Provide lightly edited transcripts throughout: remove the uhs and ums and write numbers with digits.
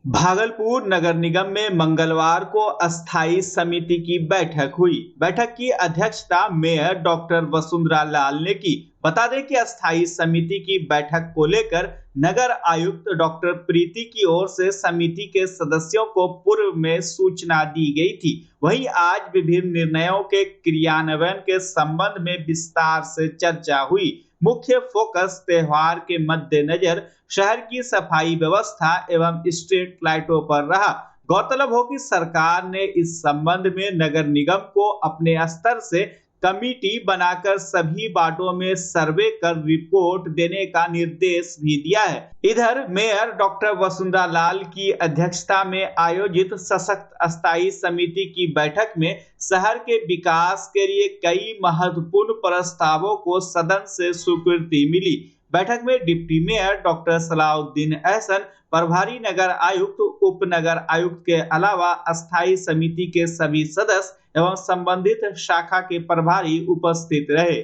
भागलपुर नगर निगम में मंगलवार को अस्थायी समिति की बैठक हुई। बैठक की अध्यक्षता मेयर डॉक्टर वसुंधरा लाल ने की। बता दें कि अस्थायी समिति की बैठक को लेकर नगर आयुक्त डॉक्टर प्रीति की ओर से समिति के सदस्यों को पूर्व में सूचना दी गई थी। वहीं आज विभिन्न निर्णयों के क्रियान्वयन के संबंध में विस्तार से चर्चा हुई। मुख्य फोकस त्योहार के मद्देनजर शहर की सफाई व्यवस्था एवं स्ट्रीट लाइटों पर रहा। गौरतलब हो कि सरकार ने इस संबंध में नगर निगम को अपने स्तर से कमेटी बनाकर सभी वार्डों में सर्वे कर रिपोर्ट देने का निर्देश भी दिया है। इधर मेयर डॉक्टर वसुंधरा लाल की अध्यक्षता में आयोजित सशक्त अस्थायी समिति की बैठक में शहर के विकास के लिए कई महत्वपूर्ण प्रस्तावों को सदन से स्वीकृति मिली। बैठक में deputy mayor doctor Salauddin Ehsan, प्रभारी नगर आयुक्त, उप नगर आयुक्त के अलावा अस्थायी समिति के सभी सदस्य एवं संबंधित शाखा के प्रभारी उपस्थित रहे।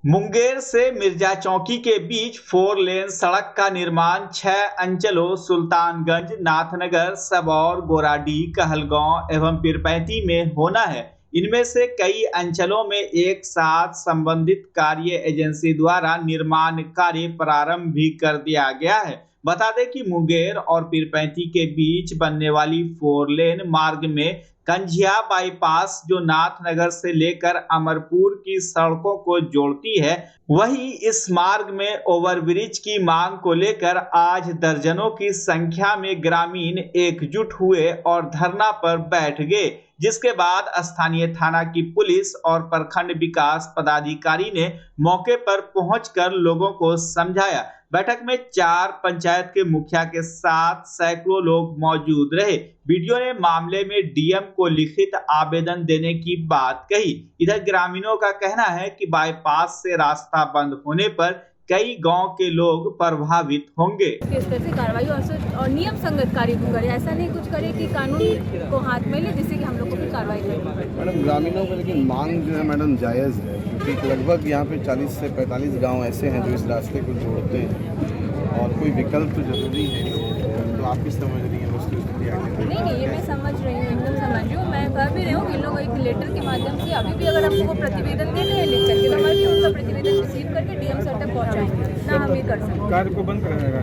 मुंगेर से मिर्जा चौकी के बीच 4 लेन सड़क का निर्माण 6 अंचलों सुल्तानगंज, नाथनगर, सबौर, गोराडीह, कहलगांव एवं पीरपैंती में होना है। इनमें से कई अंचलों में एक साथ संबंधित कार्य एजेंसी द्वारा निर्माण कार्य प्रारंभ भी कर दिया गया है। बता दें कि मुंगेर और पीरपैंती के बीच बनने वाली 4 लेन मार्ग में कंझिया बाईपास जो नाथनगर से लेकर अमरपुर की सड़कों को जोड़ती है, वहीं इस मार्ग में ओवरब्रिज की मांग को लेकर आज दर्जनों की संख्या में ग्रामीण एकजुट हुए और धरना पर बैठ गए, जिसके बाद स्थानीय थाना की पुलिस और प्रखंड विकास पदाधिकारी ने मौके पर पहुंचकर लोगों को समझाया। बैठक में 4 पंचायत के मुखिया के साथ सैकड़ों लोग मौजूद रहे। वीडियो ने मामले में डीएम को लिखित आवेदन देने की बात कही। इधर ग्रामीणों का कहना है कि बाईपास से रास्ता बंद होने पर कई गांव के लोग प्रभावित होंगे। इस तरह से कार्रवाई और नियम संगत कार्य करे, ऐसा नहीं कुछ करे कि कानून को हाथ में ले जिससे कि हम लोग को भी कार्रवाई करें। मैडम ग्रामीणों को लेकिन मांग जो है मैडम जायज़ है, क्योंकि लगभग यहाँ पे 40 से 45 गांव ऐसे हैं जो इस रास्ते को जोड़ते हैं और कोई विकल्प तो जरूरी है। तो आप किस समझ रही हैं उसकी नहीं, ये मैं समझ रही हूँ, एकदम समझ रही हूँ। मैं कह भी रही हूँ कि लोग एक लेटर के माध्यम से अभी भी अगर हमको प्रतिवेदन देते हैं लिख करके, तो हमारे उनका प्रतिवेदन रिसीव करके डीएम सर तक पहुँचाएंगे ना, हम ये कर सकते। कार्य को बंद कराएगा,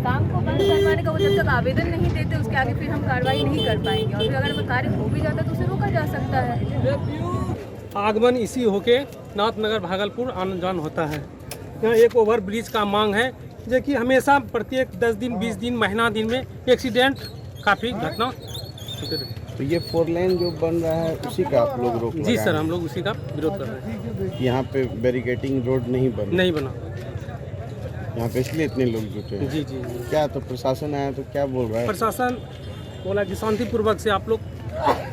काम को बंद करवाने का वो जब तक आवेदन नहीं देते उसके आगे फिर हम कार्रवाई नहीं कर पाएंगे, और फिर अगर कार्य हो भी जाता तो उसे रोका जा सकता है। आगमन इसी होके नाथनगर भागलपुर आने जान होता है। यहाँ एक ओवर ब्रिज का मांग है, जो कि हमेशा प्रत्येक 10 दिन 20 दिन महीना दिन में एक्सीडेंट काफ़ी घटना। तो ये 4 लेन जो बन रहा है उसी का आप लोग रोक? जी सर, हम लोग उसी का विरोध कर रहे हैं। यहाँ पे बैरिकेटिंग रोड नहीं बना यहाँ पे, इसलिए इतने लोग जुटे हैं। जी जी। क्या तो प्रशासन आया तो क्या बोल रहा है? प्रशासन बोला कि शांतिपूर्वक से आप लोग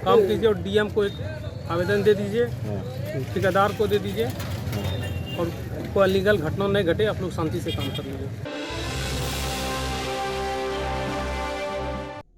काम कीजिए और डीएम को एक आवेदन दे दीजिए, ठेकेदार को दे दीजिए और कोई अलीगल घटना नहीं घटे, आप लोग शांति से काम कर लीजिए।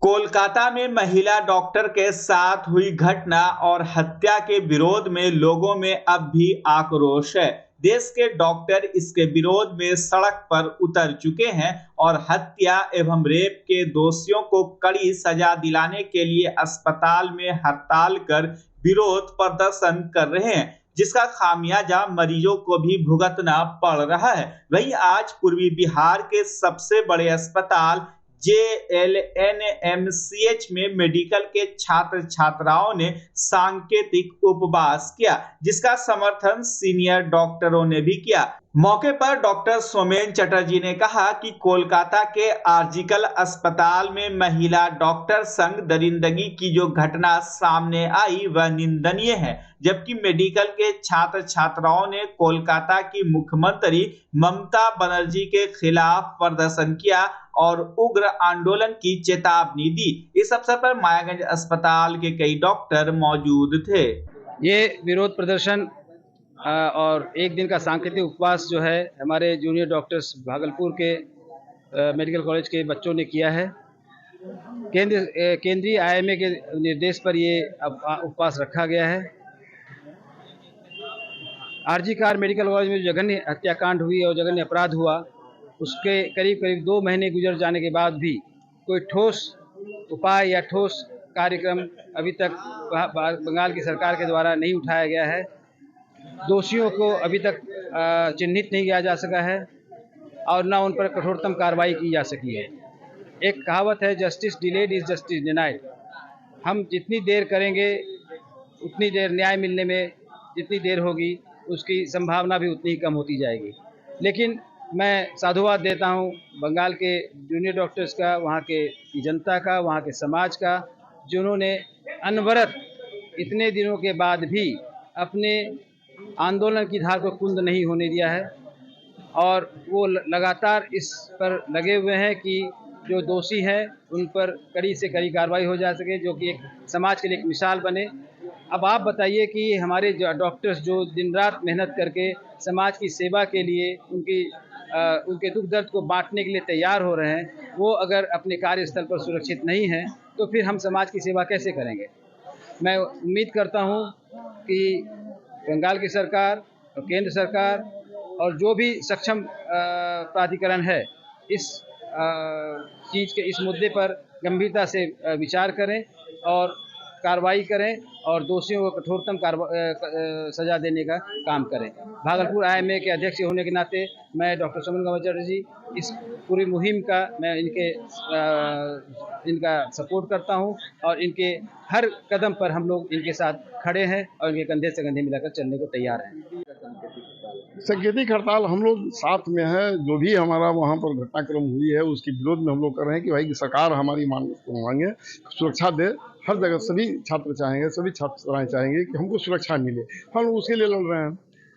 कोलकाता में महिला डॉक्टर के साथ हुई घटना और हत्या के विरोध में लोगों में अब भी आक्रोश है। देश के डॉक्टर इसके विरोध में सड़क पर उतर चुके हैं और हत्या एवं रेप के दोषियों को कड़ी सजा दिलाने के लिए अस्पताल में हड़ताल कर विरोध प्रदर्शन कर रहे हैं, जिसका खामियाजा मरीजों को भी भुगतना पड़ रहा है। वहीं आज पूर्वी बिहार के सबसे बड़े अस्पताल JLNMCH में मेडिकल के छात्र छात्राओं ने सांकेतिक उपवास किया, जिसका समर्थन सीनियर डॉक्टरों ने भी किया। मौके पर डॉक्टर सोमेन चटर्जी ने कहा कि कोलकाता के आर्जिकल अस्पताल में महिला डॉक्टर संग दरिंदगी की जो घटना सामने आई वह निंदनीय है, जबकि मेडिकल के छात्र छात्राओं ने कोलकाता की मुख्यमंत्री ममता बनर्जी के खिलाफ प्रदर्शन किया और उग्र आंदोलन की चेतावनी दी। इस अवसर पर मायागंज अस्पताल के कई डॉक्टर मौजूद थे। ये विरोध प्रदर्शन और एक दिन का सांकेतिक उपवास जो है हमारे जूनियर डॉक्टर्स भागलपुर के मेडिकल कॉलेज के बच्चों ने किया है। केंद्रीय आईएमए के निर्देश पर ये उपवास रखा गया है। आरजी कार मेडिकल कॉलेज में जो जघन्य हत्याकांड हुई और जघन्य अपराध हुआ, उसके करीब 2 महीने गुजर जाने के बाद भी कोई ठोस उपाय या ठोस कार्यक्रम अभी तक बंगाल की सरकार के द्वारा नहीं उठाया गया है। दोषियों को अभी तक चिन्हित नहीं किया जा सका है और न उन पर कठोरतम कार्रवाई की जा सकी है। एक कहावत है, justice delayed is justice denied. हम जितनी देर करेंगे उतनी देर न्याय मिलने में जितनी देर होगी उसकी संभावना भी उतनी ही कम होती जाएगी। लेकिन मैं साधुवाद देता हूं बंगाल के जूनियर डॉक्टर्स का, वहां के जनता का, वहां के समाज का, जिन्होंने अनवरत इतने दिनों के बाद भी अपने आंदोलन की धार को कुंद नहीं होने दिया है और वो लगातार इस पर लगे हुए हैं कि जो दोषी हैं उन पर कड़ी से कड़ी कार्रवाई हो जा सके, जो कि एक समाज के लिए एक मिसाल बने। अब आप बताइए कि हमारे जो डॉक्टर्स जो दिन रात मेहनत करके समाज की सेवा के लिए उनके दुख दर्द को बांटने के लिए तैयार हो रहे हैं, वो अगर अपने कार्यस्थल पर सुरक्षित नहीं हैं तो फिर हम समाज की सेवा कैसे करेंगे। मैं उम्मीद करता हूं कि बंगाल की सरकार और केंद्र सरकार और जो भी सक्षम प्राधिकरण है इस चीज़ के इस मुद्दे पर गंभीरता से विचार करें और कार्रवाई करें और दोषियों को कठोरतम सजा देने का काम करें। भागलपुर आईएमए के अध्यक्ष होने के नाते मैं डॉक्टर सुमन कुमार चटर्जी इस पूरी मुहिम का मैं इनका सपोर्ट करता हूं और इनके हर कदम पर हम लोग इनके साथ खड़े हैं और इनके कंधे से कंधे मिलाकर चलने को तैयार हैं। सांकेतिक हड़ताल हम लोग साथ में है। जो भी हमारा वहाँ पर घटनाक्रम हुई है उसके विरोध में हम लोग कर रहे हैं कि भाई सरकार हमारी मांगे सुरक्षा दे। हर जगह सभी छात्र चाहेंगे, सभी छात्राएं चाहेंगे कि हमको सुरक्षा मिले। हम लोग उसके लिए लड़ रहे हैं।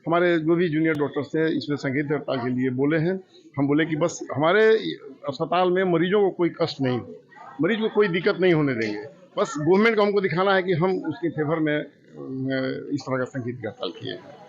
हमारे जो भी जूनियर डॉक्टर्स थे इसमें सांकेतिक हड़ताल के लिए बोले हैं। हम बोले कि बस हमारे अस्पताल में मरीजों को कोई कष्ट नहीं, मरीज को कोई दिक्कत नहीं होने देंगे। बस गवर्नमेंट को हमको दिखाना है कि हम उसके फेवर में इस तरह का सांकेतिक हड़ताल किए हैं।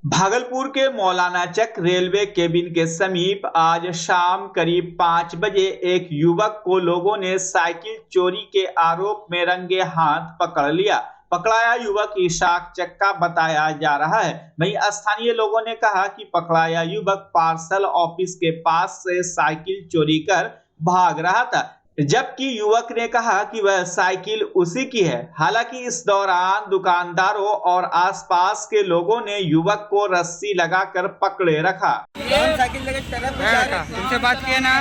भागलपुर के मौलाना चक रेलवे केबिन के समीप आज शाम करीब 5 बजे एक युवक को लोगों ने साइकिल चोरी के आरोप में रंगे हाथ पकड़ लिया। पकड़ाया युवक इशाक चक्का बताया जा रहा है। वहीं स्थानीय लोगों ने कहा कि पकड़ाया युवक पार्सल ऑफिस के पास से साइकिल चोरी कर भाग रहा था, जबकि युवक ने कहा कि वह साइकिल उसी की है। हालांकि इस दौरान दुकानदारों और आसपास के लोगों ने युवक को रस्सी लगाकर पकड़े रखा। साइकिल लेके तुमसे बात किए ना,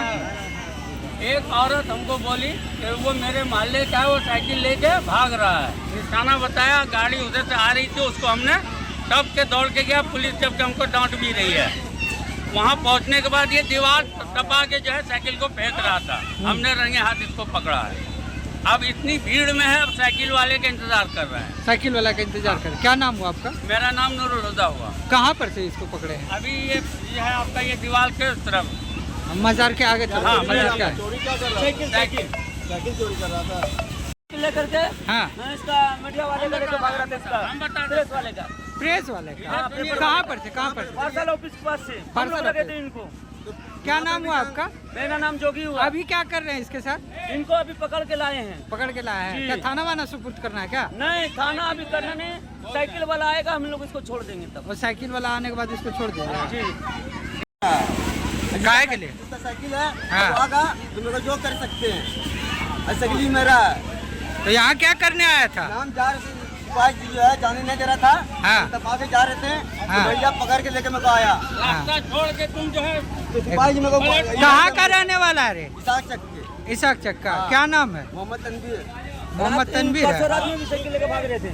एक औरत हमको बोली कि वो मेरे मोहल्ले का है, वो साइकिल लेके भाग रहा है। निशाना बताया, गाड़ी उधर से आ रही थी, उसको हमने टप के दौड़ के गया। पुलिस जब हमको डांट भी रही है। वहाँ पहुँचने के बाद ये दीवार टपा के जो है साइकिल को फेंक रहा था। हमने रंगे हाथ इसको पकड़ा है। अब इतनी भीड़ में है, अब साइकिल वाले का इंतजार कर रहे हैं। साइकिल वाला का इंतजार कर। क्या नाम हुआ आपका? मेरा नाम नूरुल हुदा हुआ। कहाँ पर से इसको पकड़े हैं? अभी ये है आपका ये दीवार के उस तरफ, मजार के आगे। हाँ, मजार का चोरी क्या कर रहा था? साइकिल चोरी कर रहा था लेकर के। हाँ, इसका मीडिया वाले का लेकर भाग रहा था, इसका हम बता प्रेस वाले का। प्रेस वाले का कहाँ पर से? कहाँ पर से? पार्सल ऑफिस के पास से पार्सल लगे थे इनको। क्या नाम हुआ आपका? मेरा नाम जोगी हुआ। अभी क्या कर रहे हैं इसके साथ? इनको अभी पकड़ के लाए हैं। पकड़ के लाए हैं? क्या थाना वाना सुपुर्द करना है क्या? नहीं, थाना अभी करना नहीं। साइकिल वाला आएगा, हम लोग इसको छोड़ देंगे तब। और साइकिल वाला आने के बाद इसको छोड़ देंगे जी। गाय के लिए साइकिल है, हाँ। तुम लोग जो कर सकते हैं। साइकिल मेरा है। तो यहाँ क्या करने आया था? हम जा रहे थे, जो है जाने नहीं दे रहा था। हाँ। तब आगे जा रहे थे, हाँ। तो भैया पकड़ के लेके मेरे को आया। रास्ता छोड़ के तुम जो है मेरे को कहाँ का रहने वाला है रे? इसाक चक्के। इसाक चक्का। क्या नाम है? मोहम्मद तनवीर। मोहम्मद तनवीर है। रात में भी साइकिल लेके भाग रहे थे।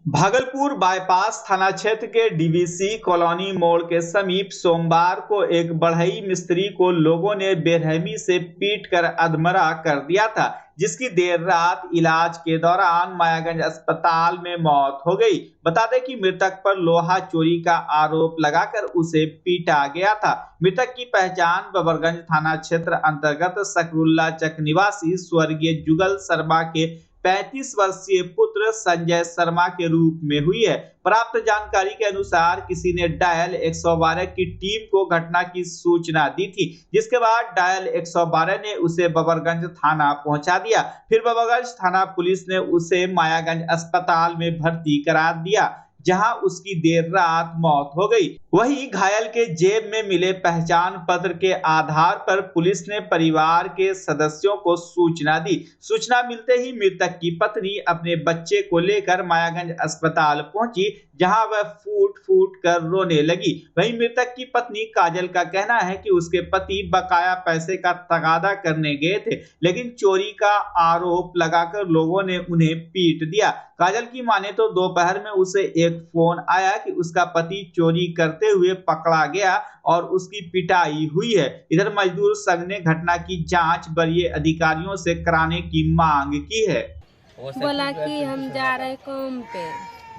भागलपुर बाईपास थाना क्षेत्र के डीवीसी कॉलोनी मोड़ के समीप सोमवार को एक बढ़ई मिस्त्री को लोगों ने बेरहमी से पीट कर अधमरा कर दिया था, जिसकी देर रात इलाज के दौरान मायागंज अस्पताल में मौत हो गई। बता दें कि मृतक पर लोहा चोरी का आरोप लगाकर उसे पीटा गया था। मृतक की पहचान बबरगंज थाना क्षेत्र अंतर्गत सकरुल्ला चक निवासी स्वर्गीय जुगल शर्मा के 35 वर्षीय पुत्र संजय शर्मा के रूप में हुई है। प्राप्त जानकारी के अनुसार किसी ने डायल 112 की टीम को घटना की सूचना दी थी, जिसके बाद डायल 112 ने उसे बबरगंज थाना पहुंचा दिया। फिर बबरगंज थाना पुलिस ने उसे मायागंज अस्पताल में भर्ती करा दिया, जहां उसकी देर रात मौत हो गई। वहीं घायल के जेब में मिले पहचान पत्र के आधार पर पुलिस ने परिवार के सदस्यों को सूचना दी। सूचना मिलते ही मृतक की पत्नी अपने बच्चे को लेकर मायागंज अस्पताल पहुंची, जहां वह फूट फूट कर रोने लगी। वहीं मृतक की पत्नी काजल का कहना है कि उसके पति बकाया पैसे का तगादा करने गए थे, लेकिन चोरी का आरोप लगाकर लोगों ने उन्हें पीट दिया। काजल की माने तो दोपहर में उसे एक फोन आया कि उसका पति चोरी करते हुए पकड़ा गया और उसकी पिटाई हुई है। इधर मजदूर संघ ने घटना की जांच वरीय अधिकारियों से कराने की मांग की है। बोला कि हम जा रहे काम पे,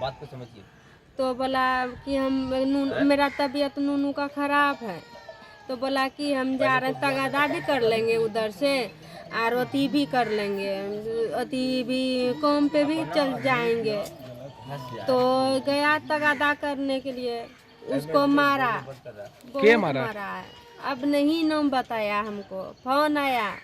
बात को समझिए। तो बोला कि मेरा तबीयत नूनू का खराब है, तो बोला कि हम जा रहे तगादा भी कर लेंगे उधर से और अति भी कर लेंगे, अति भी काम पे भी चल जाएंगे। तो गया तगादा करने के लिए, उसको मारा। क्या मारा है? अब नहीं नाम बताया हमको। फोन आया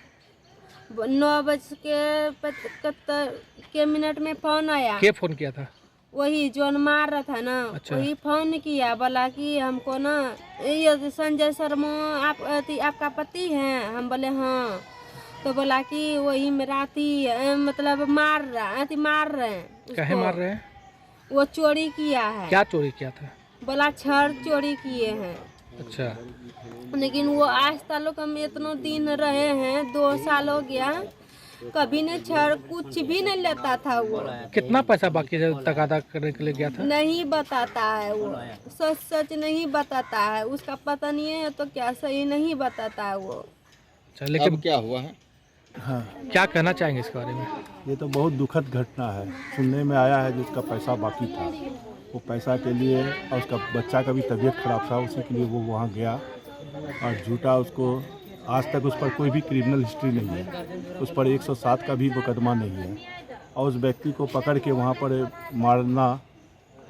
9:71 में फोन आया। क्या फोन किया था? वही जोन मार रहा था ना। अच्छा। वही फोन किया, बोला कि हमको ना ये संजय शर्मा आपका पति है। हम बोले हाँ। तो बोला कि वही मेरा मतलब मार रहे हैं। काहे मार रहे हैं? वो चोरी किया है। क्या चोरी किया था? बोला छड़ चोरी किए हैं। अच्छा। लेकिन वो आज तक हम इतना दिन रहे हैं, 2 साल हो गया, कभी ने छड़ कुछ भी नहीं लेता था। वो कितना पैसा बाकी तगादा करने के लिए गया था? नहीं बताता है वो, सच नहीं बताता है। उसका पता नहीं है तो क्या सही नहीं बताता है वो। अच्छा, लेकिन क्या हुआ है? हाँ, क्या कहना चाहेंगे इस बारे में? ये तो बहुत दुखद घटना है। सुनने में आया है जिसका पैसा बाकी था, वो पैसा के लिए और उसका बच्चा का भी तबीयत खराब था, उसी के लिए वो वहाँ गया और झूठा उसको। आज तक उस पर कोई भी क्रिमिनल हिस्ट्री नहीं है, उस पर 107 का भी मुकदमा नहीं है, और उस व्यक्ति को पकड़ के वहाँ पर मारना,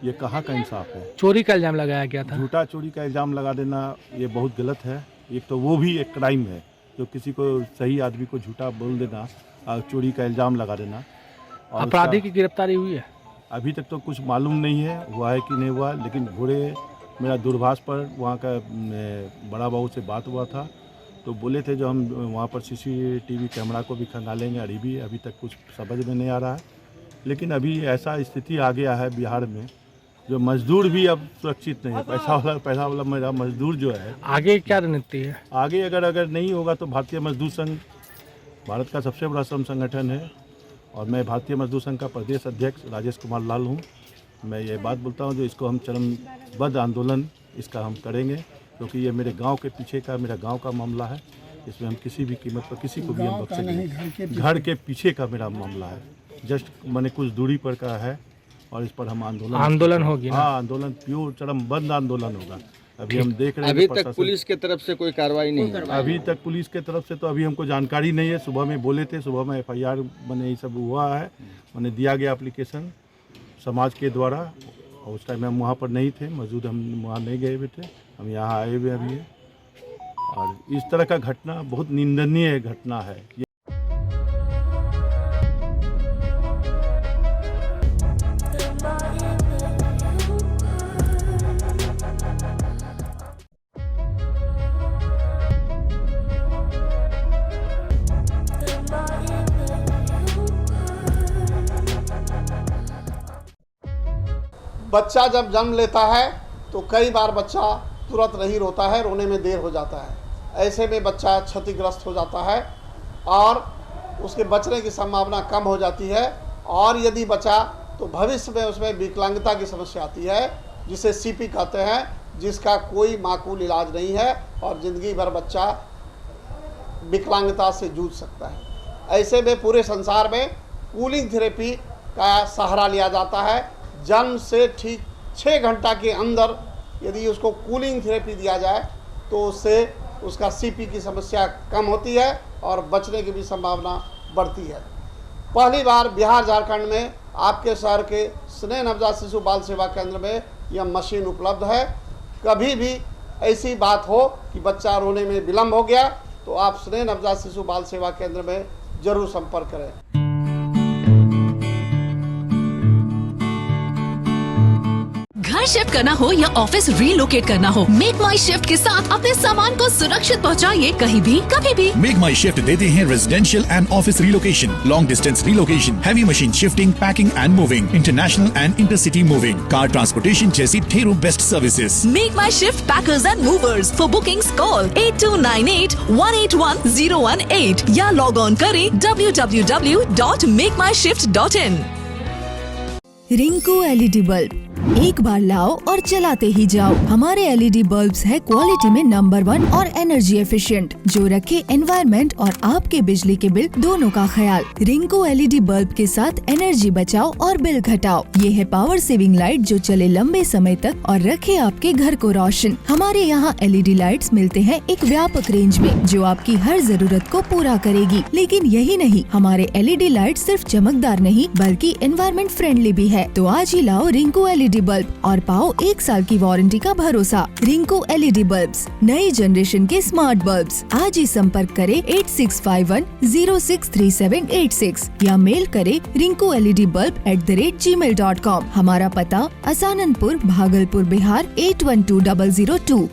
ये कहाँ का इंसाफ है? चोरी का इल्ज़ाम लगाया गया था। झूठा चोरी का इल्ज़ाम लगा देना ये बहुत गलत है। एक तो वो भी एक क्राइम है, जो किसी को सही आदमी को झूठा बोल देना और चोरी का इल्ज़ाम लगा देना। और अपराधी की गिरफ्तारी हुई है? अभी तक तो कुछ मालूम नहीं है हुआ है कि नहीं हुआ, लेकिन घोड़े मेरा दूरभाष पर वहाँ का बड़ा बाबू से बात हुआ था, तो बोले थे जो हम वहाँ पर CCTV कैमरा को भी खंगालेंगे। अभी तक कुछ समझ में नहीं आ रहा है। लेकिन अभी ऐसा स्थिति आ गया है बिहार में, जो मजदूर भी अब सुरक्षित नहीं है। पैसा वाला मेरा मजदूर जो है। आगे क्या रणनीति है? आगे अगर नहीं होगा तो भारतीय मजदूर संघ भारत का सबसे बड़ा श्रम संगठन है, और मैं भारतीय मजदूर संघ का प्रदेश अध्यक्ष राजेश कुमार लाल हूँ। मैं ये बात बोलता हूँ जो इसको हम चरमबद्ध आंदोलन इसका हम करेंगे, क्योंकि ये मेरे गांव के पीछे का, मेरा गांव का मामला है। इसमें हम किसी भी कीमत पर किसी को भी हम बख्शेंगे। घर के पीछे का मेरा मामला है, जस्ट मैंने कुछ दूरी पर का है, और इस पर हम आंदोलन होगी। हाँ, आंदोलन प्योर चरमबद्ध आंदोलन होगा। अभी हम देख रहे हैं। अभी तक पुलिस के तरफ से कोई कार्रवाई नहीं है? अभी तक पुलिस के तरफ से तो अभी हमको जानकारी नहीं है। सुबह में बोले थे, सुबह में FIR मैंने ये सब हुआ है, मैंने दिया गया एप्लीकेशन समाज के द्वारा, और उस टाइम हम वहाँ पर नहीं थे मौजूद, हम वहाँ नहीं गए हुए थे, हम यहाँ आए हुए अभी हैं। और इस तरह का घटना बहुत निंदनीय घटना है। बच्चा जब जन्म लेता है तो कई बार बच्चा तुरंत नहीं रोता है, रोने में देर हो जाता है। ऐसे में बच्चा क्षतिग्रस्त हो जाता है और उसके बचने की संभावना कम हो जाती है, और यदि बचा तो भविष्य में उसमें विकलांगता की समस्या आती है, जिसे सीपी कहते हैं, जिसका कोई माकूल इलाज नहीं है और ज़िंदगी भर बच्चा विकलांगता से जूझ सकता है। ऐसे में पूरे संसार में कूलिंग थेरेपी का सहारा लिया जाता है। जन्म से ठीक 6 घंटा के अंदर यदि उसको कूलिंग थेरेपी दिया जाए तो उससे उसका सीपी की समस्या कम होती है और बचने की भी संभावना बढ़ती है। पहली बार बिहार झारखंड में आपके शहर के स्नेह नवजात शिशु बाल सेवा केंद्र में यह मशीन उपलब्ध है। कभी भी ऐसी बात हो कि बच्चा रोने में विलम्ब हो गया तो आप स्नेह नवजात शिशु बाल सेवा केंद्र में जरूर संपर्क करें। घर शिफ्ट करना हो या ऑफिस रीलोकेट करना हो, मेक माई शिफ्ट के साथ अपने सामान को सुरक्षित पहुंचाइए कहीं भी कभी भी। मेक माई शिफ्ट देते हैं residential and office relocation, long distance relocation, heavy machine shifting, packing and moving, international and intercity moving, car transportation जैसी ढेरों best services. Make my shift packers and movers. For bookings call 8298-181-018 या log on करें www.makemyshift.in। Rinku LED bulb, एक बार लाओ और चलाते ही जाओ। हमारे एलईडी बल्ब्स है क्वालिटी में नंबर 1 और एनर्जी एफिशिएंट, जो रखे एनवायरनमेंट और आपके बिजली के बिल दोनों का ख्याल। रिंकू एलईडी बल्ब के साथ एनर्जी बचाओ और बिल घटाओ। ये है पावर सेविंग लाइट जो चले लंबे समय तक और रखे आपके घर को रोशन। हमारे यहाँ एलईडी लाइट्स मिलते हैं एक व्यापक रेंज में, जो आपकी हर जरूरत को पूरा करेगी। लेकिन यही नहीं, हमारे एलईडी लाइट सिर्फ चमकदार नहीं बल्कि एनवायरनमेंट फ्रेंडली भी है। तो आज ही लाओ रिंकू एलईडी बल्ब और पाओ 1 साल की वारंटी का भरोसा। रिंकू एलईडी बल्ब्स, नई जनरेशन के स्मार्ट बल्ब्स। आज ही संपर्क करें 8651063786 या मेल करें rinkooledbulb@gmail.com। हमारा पता असाननपुर, भागलपुर, बिहार 812002।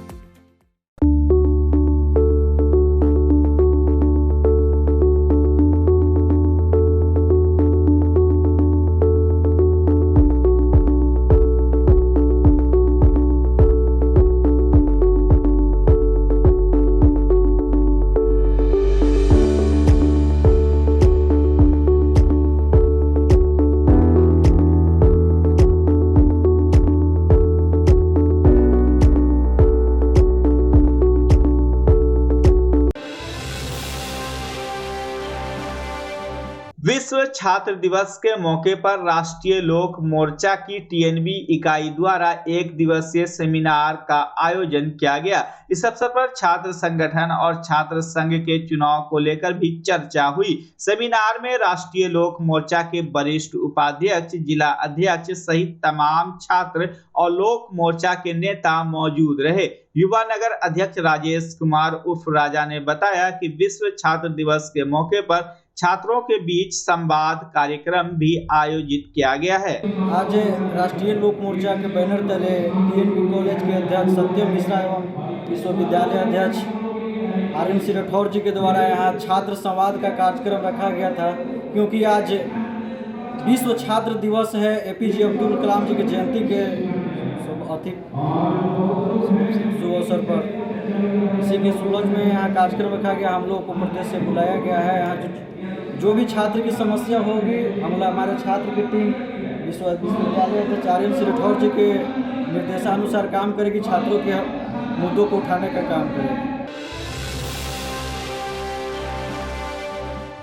विश्व छात्र दिवस के मौके पर राष्ट्रीय लोक मोर्चा की टीएनबी इकाई द्वारा 1 दिवसीय सेमिनार का आयोजन किया गया। इस अवसर पर छात्र संगठन और छात्र संघ के चुनाव को लेकर भी चर्चा हुई। सेमिनार में राष्ट्रीय लोक मोर्चा के वरिष्ठ उपाध्यक्ष, जिला अध्यक्ष सहित तमाम छात्र और लोक मोर्चा के नेता मौजूद रहे। युवा नगर अध्यक्ष राजेश कुमार उर्फ राजा ने बताया कि विश्व छात्र दिवस के मौके पर छात्रों के बीच संवाद कार्यक्रम भी आयोजित किया गया है। आज राष्ट्रीय लोक मोर्चा के बैनर तले टीएनबी कॉलेज के अध्यक्ष सत्यम मिश्रा एवं विश्वविद्यालय अध्यक्ष आर्यन सिंह राठौर जी के द्वारा यहाँ छात्र संवाद का कार्यक्रम रखा गया था, क्योंकि आज विश्व छात्र दिवस है। एपीजे अब्दुल कलाम जी की जयंती के शुभ अवसर पर इसी के सूरज में यहाँ कार्यक्रम रखा गया। हम लोग को प्रदेश से बुलाया गया है। यहाँ जो भी छात्र की समस्या होगी, हमारे छात्र की टीम विश्वविद्यालय अध्यक्ष आर्यन सिंह राठौर जी के निर्देशानुसार काम करेगी, छात्रों के मुद्दों को उठाने का काम करेगी।